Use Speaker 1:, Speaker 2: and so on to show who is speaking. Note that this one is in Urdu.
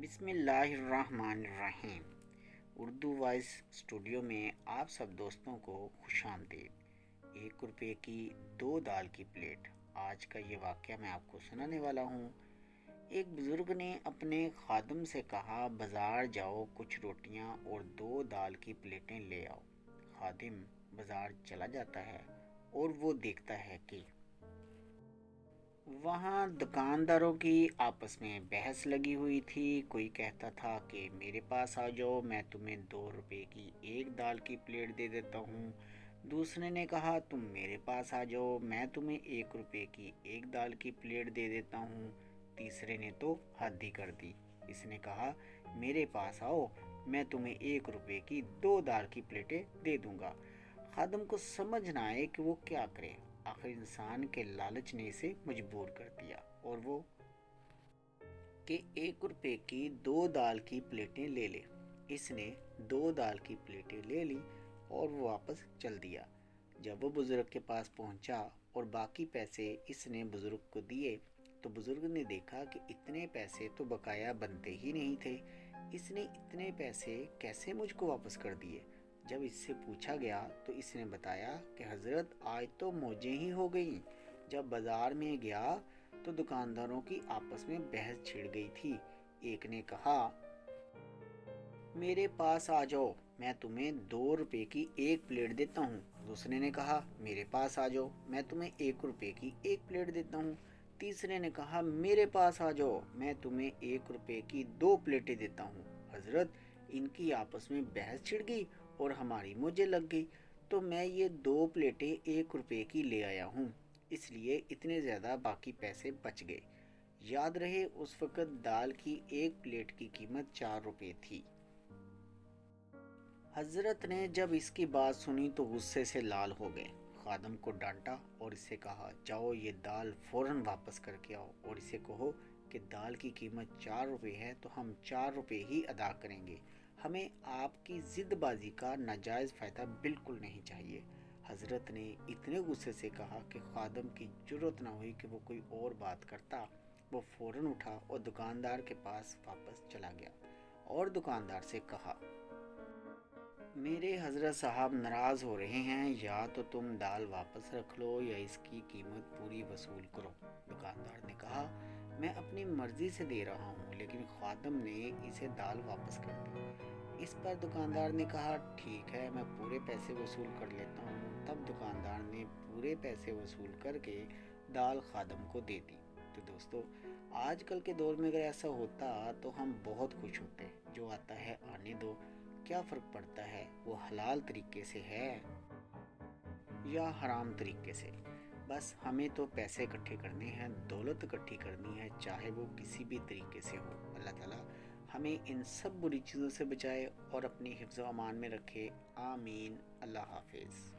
Speaker 1: بسم اللہ الرحمن الرحیم۔ اردو وائس اسٹوڈیو میں آپ سب دوستوں کو خوش آمدید۔ 1 روپے کی 2 دال کی پلیٹ، آج کا یہ واقعہ میں آپ کو سنانے والا ہوں۔ ایک بزرگ نے اپنے خادم سے کہا، بازار جاؤ، کچھ روٹیاں اور 2 دال کی پلیٹیں لے آؤ۔ خادم بازار چلا جاتا ہے اور وہ دیکھتا ہے کہ وہاں دکانداروں کی آپس میں بحث لگی ہوئی تھی۔ کوئی کہتا تھا کہ میرے پاس آ جاؤ، میں تمہیں 2 روپے کی 1 دال کی پلیٹ دے دیتا ہوں۔ دوسرے نے کہا، تم میرے پاس آ جاؤ، میں تمہیں 1 روپے کی 1 دال کی پلیٹ دے دیتا ہوں۔ تیسرے نے تو حد ہی کر دی، اس نے کہا، میرے پاس آؤ، میں تمہیں 1 روپے کی 2 دال کی پلیٹیں دے دوں گا۔ خادم کو سمجھ نہ آئے کہ وہ کیا کرے۔ آخر انسان کے لالچ نے اسے مجبور کر دیا اور وہ کہ 1 روپے کی 2 دال کی پلیٹیں لے لے۔ اس نے 2 دال کی پلیٹیں لے لی اور وہ واپس چل دیا۔ جب وہ بزرگ کے پاس پہنچا اور باقی پیسے اس نے بزرگ کو دیے تو بزرگ نے دیکھا کہ اتنے پیسے تو بقایا بنتے ہی نہیں تھے، اس نے اتنے پیسے کیسے مجھ کو واپس کر دیے؟ جب اس سے پوچھا گیا تو اس نے بتایا کہ حضرت آج تو موجیں ہی ہو گئیں۔ جب بازار میں گیا تو دکانداروں کی آپس میں بحث چھڑ گئی تھی۔ ایک نے کہا، میرے پاس آ جاؤ، میں تمہیں 2 روپے کی 1 پلیٹ دیتا ہوں۔ دوسرے نے کہا، میرے پاس آ جاؤ، میں تمہیں 1 روپے کی 1 پلیٹ دیتا ہوں۔ تیسرے نے کہا، میرے پاس آ جاؤ، میں تمہیں 1 روپے کی 2 پلیٹیں دیتا ہوں۔ حضرت ان کی آپس میں بحث چھڑ گئی اور ہماری موجیں لگ گئی، تو میں یہ 2 پلیٹیں 1 روپے کی لے آیا ہوں، اس لیے اتنے زیادہ باقی پیسے بچ گئے۔ یاد رہے اس وقت دال کی 1 پلیٹ کی قیمت 4 روپے تھی۔ حضرت نے جب اس کی بات سنی تو غصے سے لال ہو گئے۔ خادم کو ڈانٹا اور اس سے کہا، جاؤ یہ دال فوراً واپس کر کے آؤ اور اسے کہو کہ دال کی قیمت 4 روپے ہے تو ہم 4 روپے ہی ادا کریں گے، ہمیں آپ کی ضد بازی کا ناجائز فائدہ بالکل نہیں چاہیے۔ حضرت نے اتنے غصے سے کہا کہ خادم کی جرأت نہ ہوئی کہ وہ کوئی اور بات کرتا۔ وہ فوراً اٹھا اور دکاندار کے پاس واپس چلا گیا اور دکاندار سے کہا، میرے حضرت صاحب ناراض ہو رہے ہیں، یا تو تم دال واپس رکھ لو یا اس کی قیمت پوری وصول کرو۔ دکاندار نے کہا، میں اپنی مرضی سے دے رہا ہوں، لیکن خادم نے اسے دال واپس کر دی۔ اس پر دکاندار نے کہا، ٹھیک ہے، میں پورے پیسے وصول کر لیتا ہوں۔ تب دکاندار نے پورے پیسے وصول کر کے دال خادم کو دے دی۔ تو دوستو، آج کل کے دور میں اگر ایسا ہوتا تو ہم بہت خوش ہوتے۔ جو آتا ہے آنے دو، کیا فرق پڑتا ہے وہ حلال طریقے سے ہے یا حرام طریقے سے؟ بس ہمیں تو پیسے اکٹھے کرنے ہیں، دولت اکٹھی کرنی ہے، چاہے وہ کسی بھی طریقے سے ہو۔ اللہ تعالیٰ ہمیں ان سب بری چیزوں سے بچائے اور اپنی حفظ و امان میں رکھے، آمین۔ اللہ حافظ۔